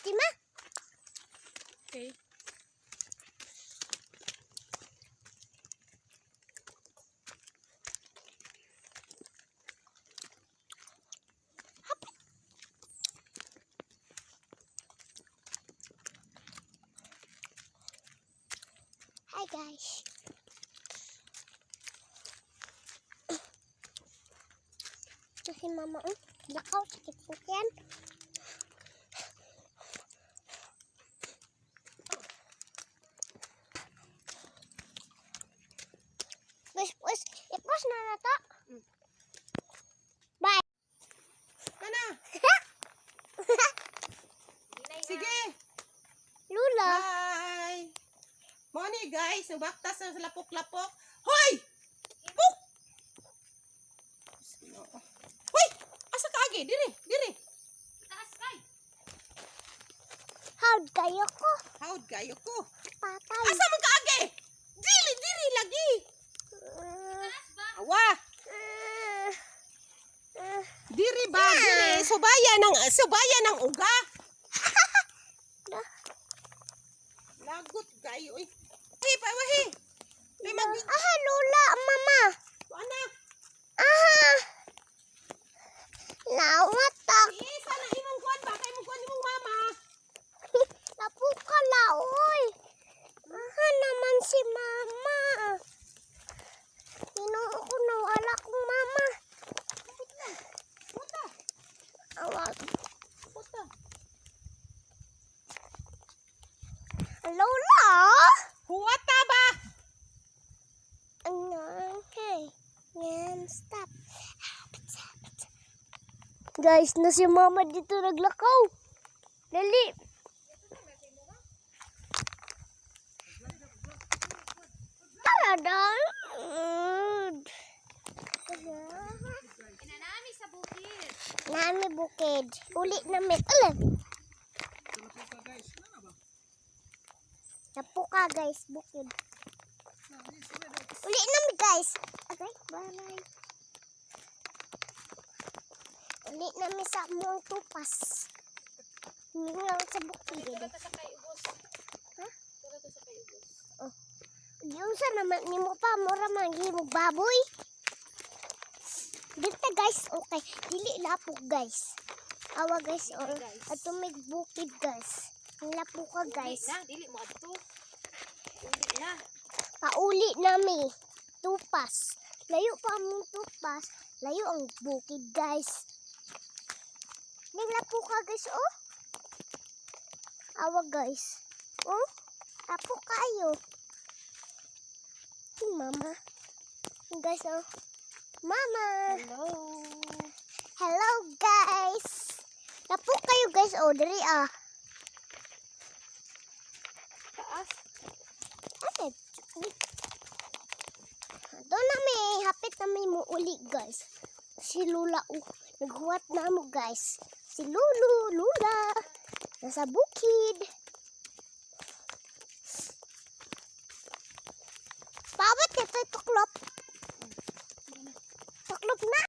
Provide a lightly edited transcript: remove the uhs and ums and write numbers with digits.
si Ma. Okay. Hi guys. Ito si Mama. Lakaw, sakit yan. Pus, ipos na na to. Bye. Mana? Sige. Lula. Bye. Morning guys, nabaktas sa lapok-lapok. Hoy! Puk! Hoy! Asa ka agi? Diri, diri. Taas kay. Howd kayo ko. Howd kayo ko. Patay. Asa man ka agi? Dili, diri lagi. Awa. Diri ba? Diri. Subaya ng uga. Lagot kayo. Ay, pawahi. May mag... Aha, Lula, Mama. Ana. Aha. Nawatak. Isa na imong kuan ba? Kay imong kuan imong mama. Napuka laoy. Aha naman si Mama. Tinoo ko na wala kong Mama. Puta. Awag. Puta. Lola? Huwata ba? Okay. Yan, stop. Guys, na si Mama dito naglakaw. Dali. Tara daw. Inanami sa bukid. Nami bukid. Uli na met. Alam. Napuka guys, bukid. Uli na mi guys. Okay, bye. Uli na mi sa mong tupas. Hindi lang sa bukid. Sa kay ubos. Ha? Sa kay ubos. Oh. Yung sa naman ni mo pa mura man himog baboy. Dito guys, okay. Dili lapok guys. Awa guys, or ato may bukid guys. Lapo ka guys. Dili mo adto. Dili na. Pauli nami. Tupas. Layo pa mong tupas. Layo ang bukid guys. Lapo ka guys, oh. Awa guys. Oh, lapo kayo. Mama. Guys, oh. Mama. Hello. Hello guys. Lapo kayo guys, oh. Dali ah. Taas. Ay, doon na may hapit na may muuli guys. Si Lula, naghuwat na mo guys. Si Lula, nasa bukid. Bawat ito tuklop. Tuklop na.